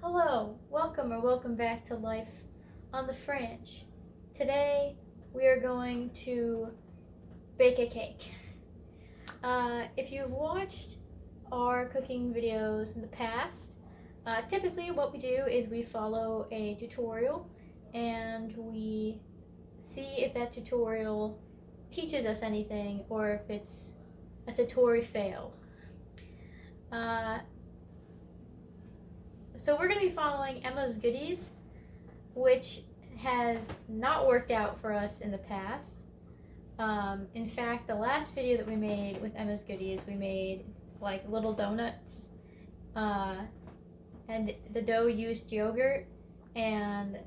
Hello, welcome back to Life on the Fringe. Today we are going to bake a cake. If you've watched our cooking videos in the past, typically what we do is we follow a tutorial and we see if that tutorial teaches us anything or if it's a tutorial fail. So we're going to be following Emma's Goodies, which has not worked out for us in the past. In fact, the last video that we made with Emma's Goodies, we made like little donuts, and the dough used yogurt, and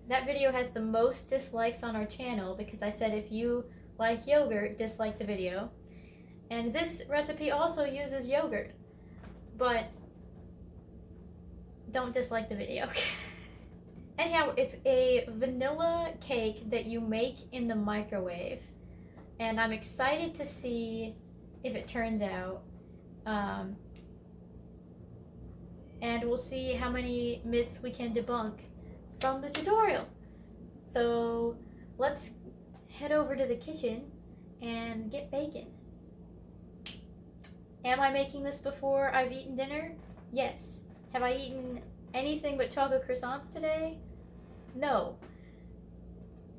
that video has the most dislikes on our channel because I said if you like yogurt, dislike the video. And this recipe also uses yogurt, but don't dislike the video. Anyhow, it's a vanilla cake that you make in the microwave, and I'm excited to see if it turns out. And we'll see how many myths we can debunk from the tutorial. So let's head over to the kitchen and get baking. Am I making this before I've eaten dinner? Yes. Have I eaten anything but chocolate croissants today? No.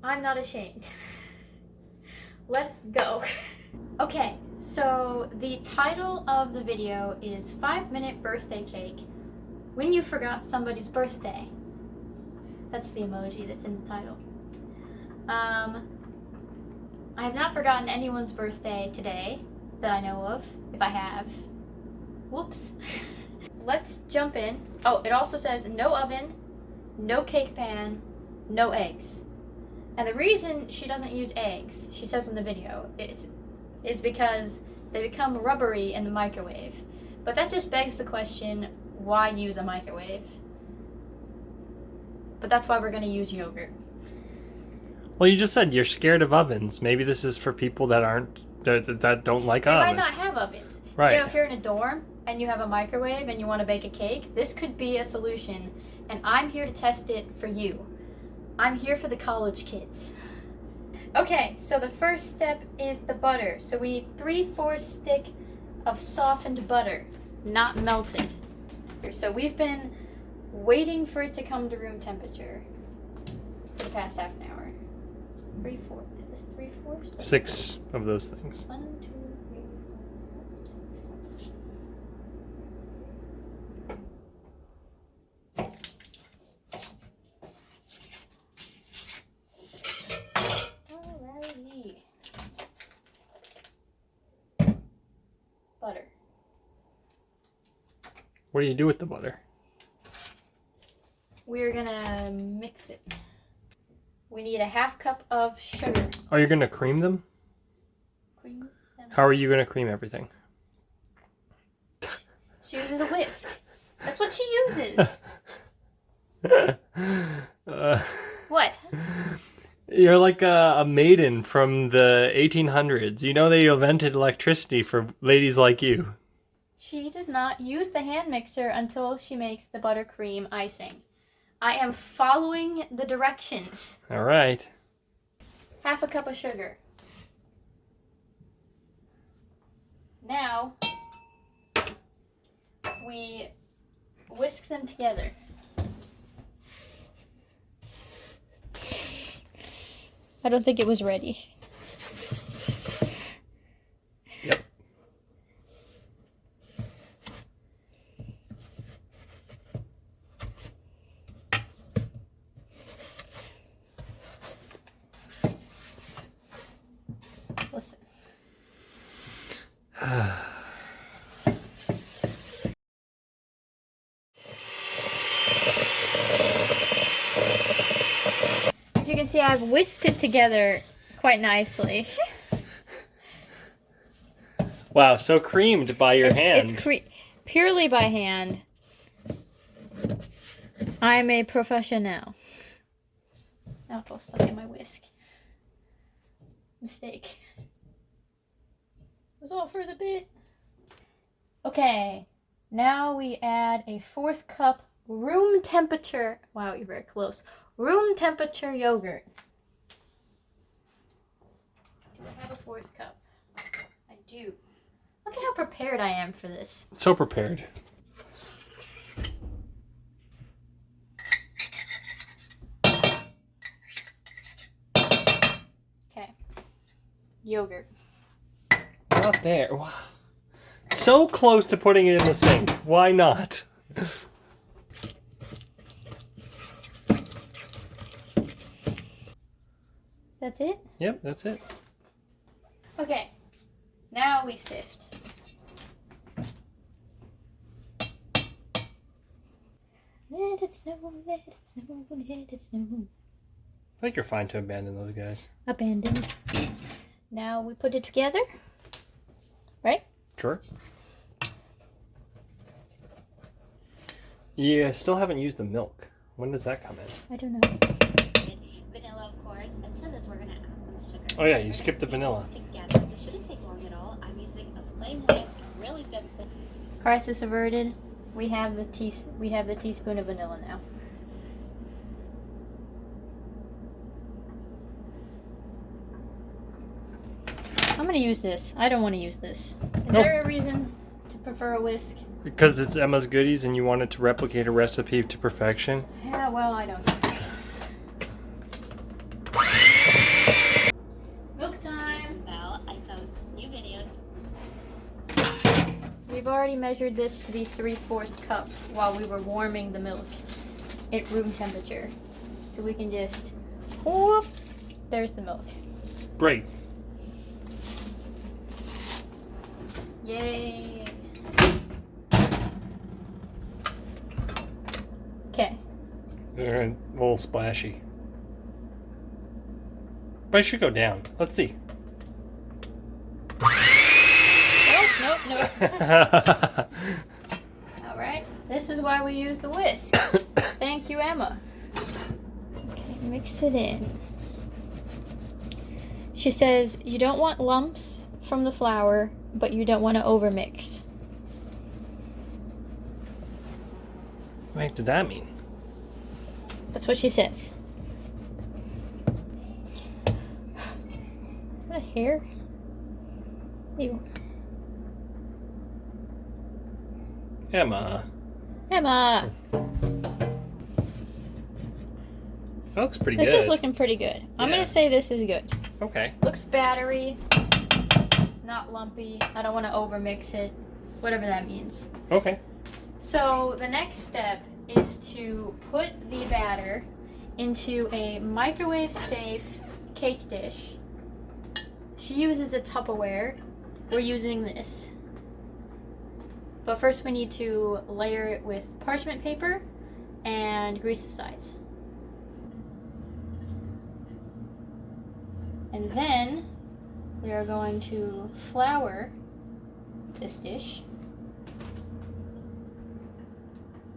I'm not ashamed. Let's go. Okay, so the title of the video is 5-Minute Birthday Cake When You Forgot Somebody's Birthday. That's the emoji that's in the title. I have not forgotten anyone's birthday today that I know of. If I have, whoops. Let's jump in. Oh, it also says no oven, no cake pan, no eggs. And the reason she doesn't use eggs, she says in the video, is because they become rubbery in the microwave. But that just begs the question, why use a microwave? But that's why we're going to use yogurt. Well, you just said you're scared of ovens. Maybe this is for people that don't like They ovens. might not have ovens. Right. You know, if you're in a dorm and you have a microwave and you want to bake a cake, this could be a solution. And I'm here to test it for you. I'm here for the college kids. Okay, so the first step is the butter. So we need 3/4 stick of softened butter, not melted. So we've been waiting for it to come to room temperature for the past half an hour. 3/4. Is this 3/4? 6 of those things. 1, 2, 3, 4, 5, 6. Alrighty. Butter. What do you do with the butter? We're gonna mix it. We need a 1/2 cup of sugar. Oh, you're going to cream them? Cream them. How are you going to cream everything? She uses a whisk. That's what she uses. What? You're like a maiden from the 1800s. You know they invented electricity for ladies like you. She does not use the hand mixer until she makes the buttercream icing. I am following the directions. All right. 1/2 cup of sugar. Now, we whisk them together. I don't think it was ready. Yep. Listen. As you can see, I've whisked it together quite nicely. Wow, so creamed by your hand. It's purely by hand. I'm a professional. Now it's all stuck in my whisk. Mistake. It was all for the bit. Okay, now we add a 1/4 cup room temperature. Wow, you're very close. Room temperature yogurt. Do I have a fourth cup? I do. Look at how prepared I am for this. So prepared. Okay. Yogurt. Not there. Wow. So close to putting it in the sink. Why not? That's it? Yep, that's it. Okay. Now we sift. Let it snow, let it snow, let it snow. I think you're fine to abandon those guys. Abandoned. Now we put it together. Right? Sure. Yeah, still haven't used the milk. When does that come in? I don't know. Vanilla, of course. And to this, we're going to add some sugar. Oh yeah, you skipped the vanilla. Together. This shouldn't take long at all. I'm using a plain whisk, really simple. Crisis averted. We have the teaspoon of vanilla now. I'm gonna use this. I don't want to use this. Is Nope. there a reason to prefer a whisk? Because it's Emma's Goodies and you wanted to replicate a recipe to perfection? Yeah, well, I don't know. Milk time! Bell, I post new videos. We've already measured this to be 3/4 cup while we were warming the milk at room temperature. So we can just, whoop, there's the milk. Great. Yay! Okay. They're a little splashy. But it should go down. Let's see. Nope, nope, nope. Alright, this is why we use the whisk. Thank you, Emma. Okay, mix it in. She says you don't want lumps from the flour, but you don't want to overmix. What the heck did that mean? That's what she says. Is that hair? Ew. Emma. Emma! That looks pretty This good. is looking pretty good. I'm Yeah. gonna say this is good. Okay. Looks battery, not lumpy. I don't want to overmix it, whatever that means. Okay. So the next step is to put the batter into a microwave safe cake dish. She uses a Tupperware. We're using this. But first we need to layer it with parchment paper and grease the sides. And then we are going to flour this dish,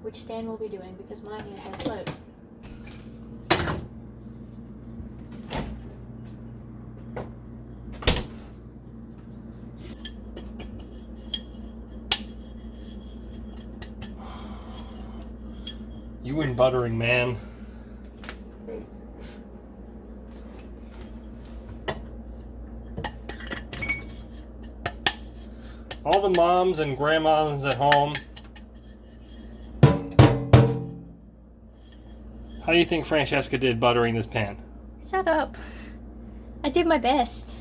which Dan will be doing because my hand has float. You and buttering, man. All the moms and grandmas at home. How do you think Francesca did buttering this pan? Shut up. I did my best.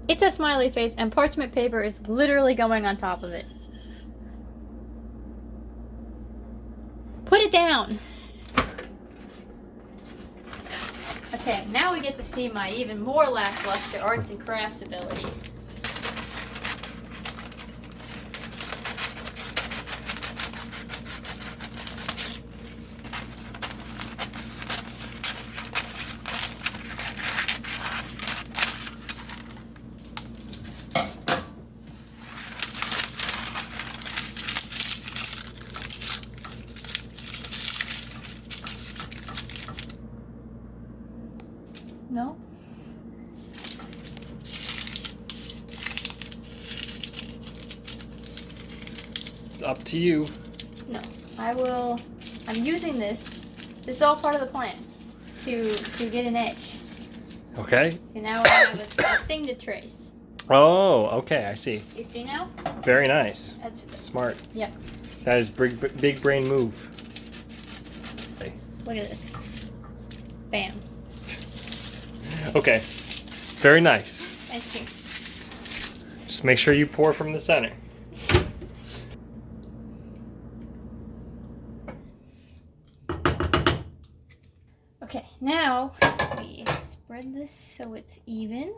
It's a smiley face and parchment paper is literally going on top of it. Put it down. Okay, now we get to see my even more lackluster arts and crafts ability. No? It's up to you. No, I'm using this. This is all part of the plan to get an edge. Okay. So now I have a thing to trace. Oh, okay, I see. You see now? Very nice. That's Smart. Yep. That is big brain move. Okay. Look at this. Bam. Okay. Very nice. Thank you. Just make sure you pour from the center. Okay, now we spread this so it's even.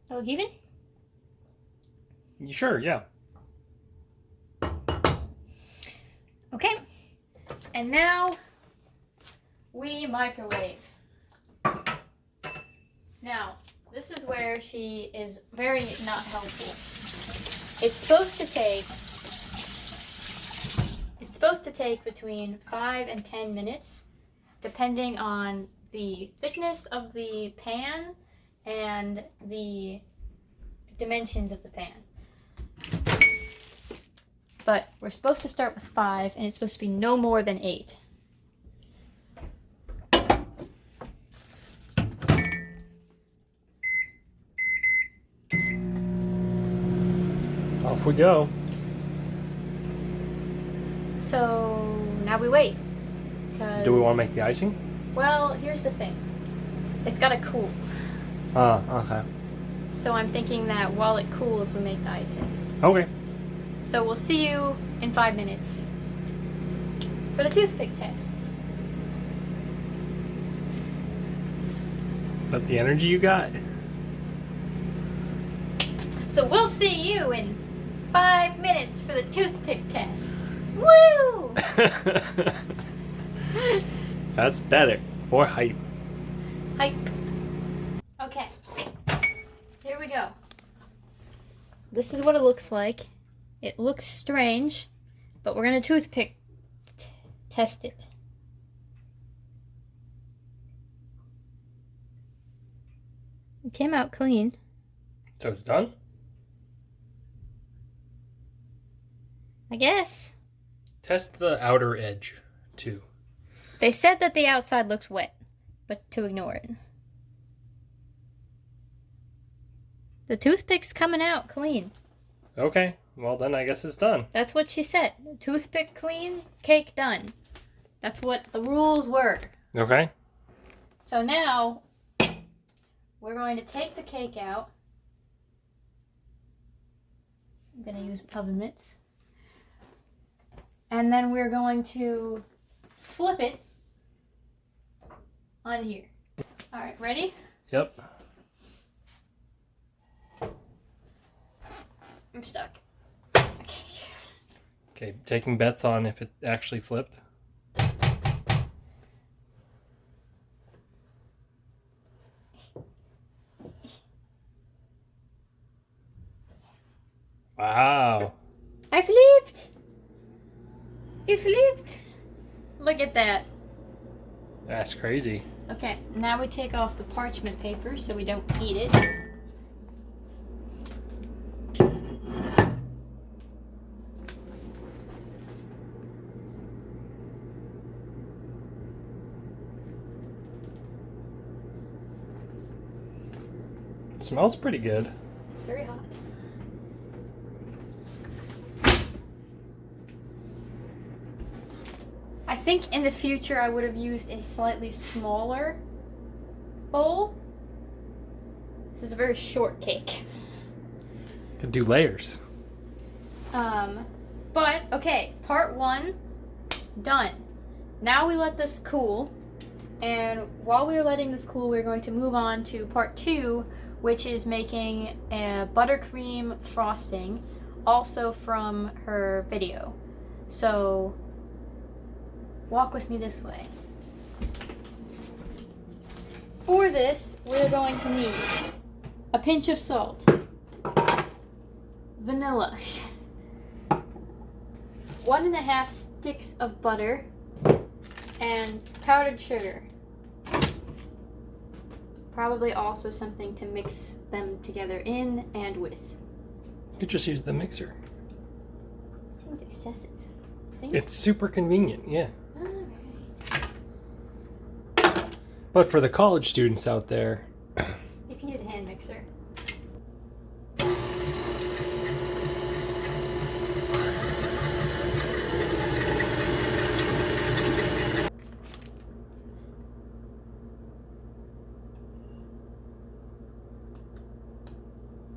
Look even? Sure, yeah. Okay. And now we microwave. Now, this is where she is very not helpful. It's supposed to take between 5 and 10 minutes, depending on the thickness of the pan and the dimensions of the pan. But we're supposed to start with 5, and it's supposed to be no more than 8. Off we go. So now we wait. Do we want to make the icing? Well, here's the thing. It's gotta cool. Okay. So I'm thinking that while it cools, we make the icing. Okay. So we'll see you in 5 minutes for the toothpick test. Is that the energy you got? So we'll see you in 5 minutes for the toothpick test. Woo! That's better. More hype. Hype. Okay. Here we go. This is what it looks like. It looks strange, but we're gonna toothpick test it. It came out clean. So it's done? I guess. Test the outer edge, too. They said that the outside looks wet, but to ignore it. The toothpick's coming out clean. Okay. Well, then I guess it's done. That's what she said. Toothpick clean, cake done. That's what the rules were. Okay. So now, we're going to take the cake out. I'm going to use oven mitts. And then we're going to flip it on here. All right, ready? Yep. I'm stuck. Okay. Okay, taking bets on if it actually flipped. Wow. I flipped! You flipped! Look at that. That's crazy. Okay, now we take off the parchment paper so we don't eat it. Smells pretty good. It's very hot. I think in the future I would have used a slightly smaller bowl. This is a very short cake. Could do layers. But okay, part 1 done. Now we let this cool, and while we are letting this cool, we're going to move on to part 2, which is making a buttercream frosting, also from her video. So walk with me this way. For this, we're going to need a pinch of salt, vanilla, 1.5 sticks of butter, and powdered sugar. Probably also something to mix them together in and with. You could just use the mixer. Seems excessive. I think. It's super convenient, yeah. Alright. But for the college students out there, You can use a hand mixer.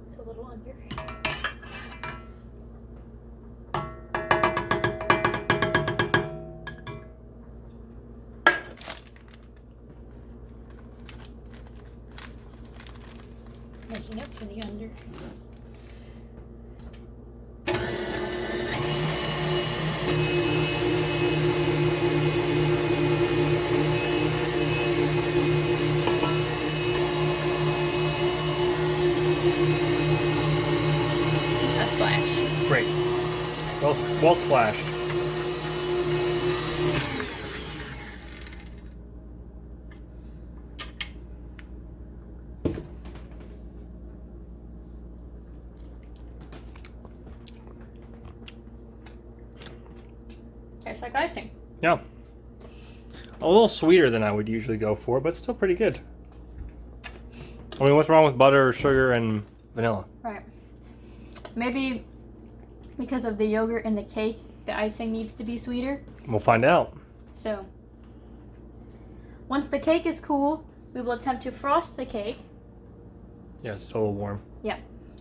It's a little under. Making up for the under. A splash. great. Well splashed. Tastes like icing. Yeah. A little sweeter than I would usually go for, but still pretty good. I mean, what's wrong with butter, sugar, and vanilla? Right. Maybe because of the yogurt in the cake, the icing needs to be sweeter. We'll find out. So, once the cake is cool, we will attempt to frost the cake. Yeah, it's still a little warm. Yeah.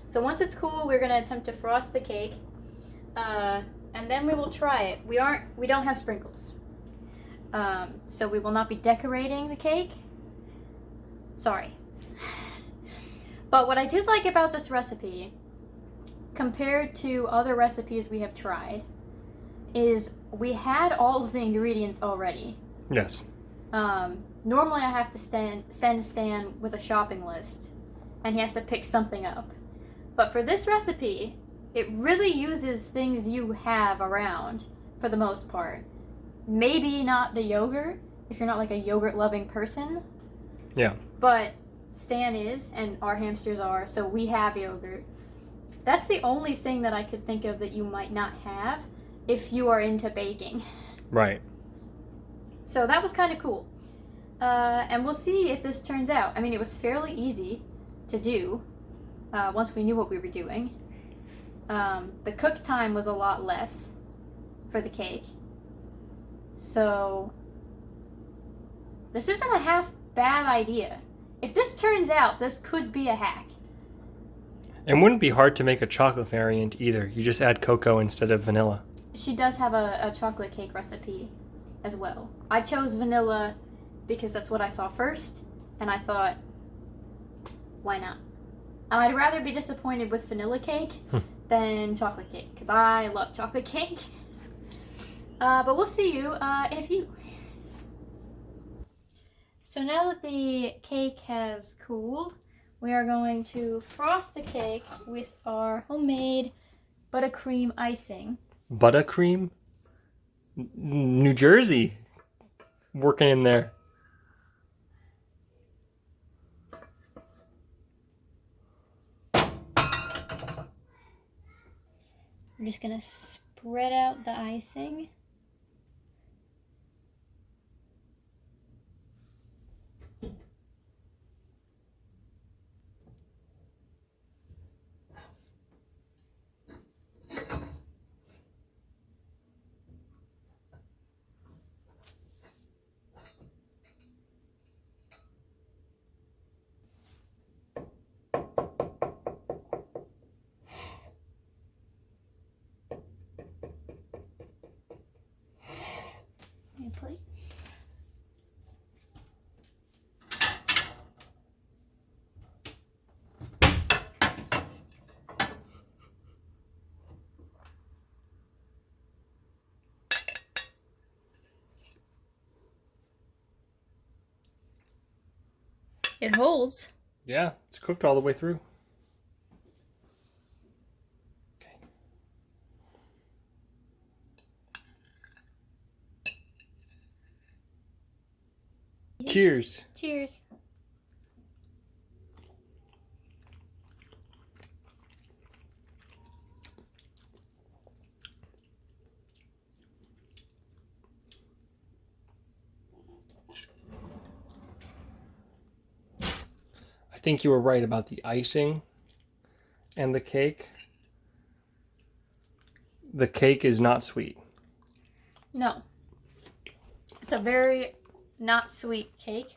So once it's cool, we're gonna attempt to frost the cake, and then we will try it. We don't have sprinkles, so we will not be decorating the cake. Sorry. But what I did like about this recipe, compared to other recipes we have tried, is we had all of the ingredients already. Yes. Normally I have to send Stan with a shopping list, and he has to pick something up. But for this recipe, it really uses things you have around for the most part. Maybe not the yogurt, if you're not like a yogurt-loving person. Yeah. But Stan is, and our hamsters are, so we have yogurt. That's the only thing that I could think of that you might not have if you are into baking. Right. So that was kind of cool. And we'll see if this turns out. I mean, it was fairly easy to do once we knew what we were doing. The cook time was a lot less for the cake. So this isn't a half bad idea. If this turns out, this could be a hack. It wouldn't be hard to make a chocolate variant either. You just add cocoa instead of vanilla. She does have a chocolate cake recipe as well. I chose vanilla because that's what I saw first, and I thought, why not? And I'd rather be disappointed with vanilla cake than chocolate cake, because I love chocolate cake. But we'll see you in a few. So now that the cake has cooled, we are going to frost the cake with our homemade buttercream icing. Buttercream? New Jersey. Working in there. I'm just going to spread out the icing. Plate. It holds. Yeah, it's cooked all the way through. Cheers. Cheers. I think you were right about the icing and the cake. The cake is not sweet. No. It's a very not sweet cake,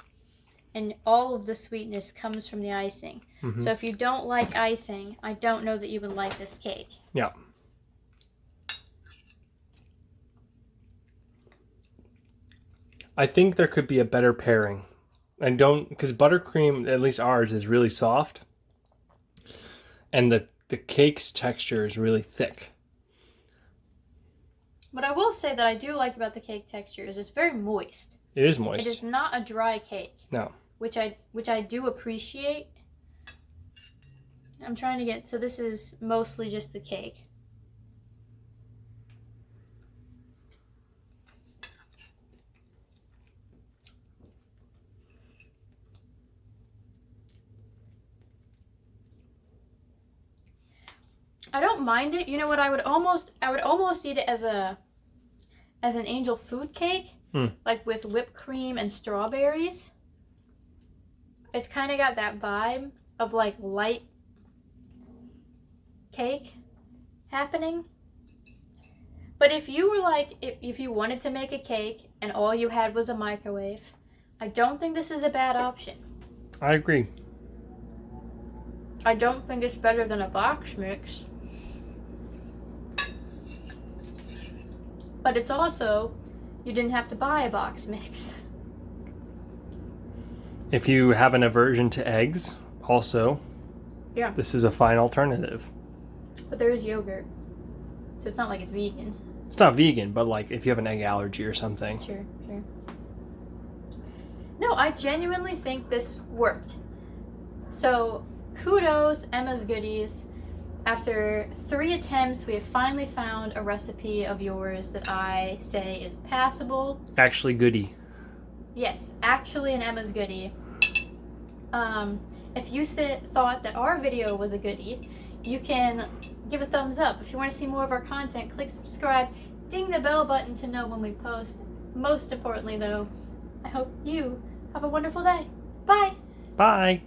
and all of the sweetness comes from the icing. Mm-hmm. So if you don't like icing, I don't know that you would like this cake. Yeah. I think there could be a better pairing. And because buttercream, at least ours, is really soft. And the cake's texture is really thick. What I will say that I do like about the cake texture is it's very moist. It is moist. It is not a dry cake. No. Which I do appreciate. I'm trying to get, so this is mostly just the cake. I don't mind it. You know what? I would almost eat it as an angel food cake, like with whipped cream and strawberries. It's kind of got that vibe of like light cake happening. But if you were like, if you wanted to make a cake and all you had was a microwave, I don't think this is a bad option. I agree. I don't think it's better than a box mix. But it's also, you didn't have to buy a box mix. If you have an aversion to eggs, also, Yeah. this is a fine alternative. But there is yogurt. So it's not like it's vegan. It's not vegan, but like if you have an egg allergy or something. Sure. No, I genuinely think this worked. So, kudos, Emma's Goodies. After 3 attempts, we have finally found a recipe of yours that I say is passable. Actually goody. Yes, actually an Emma's Goodie. If you thought that our video was a goodie, you can give a thumbs up. If you want to see more of our content, click subscribe, ding the bell button to know when we post. Most importantly though, I hope you have a wonderful day. Bye! Bye!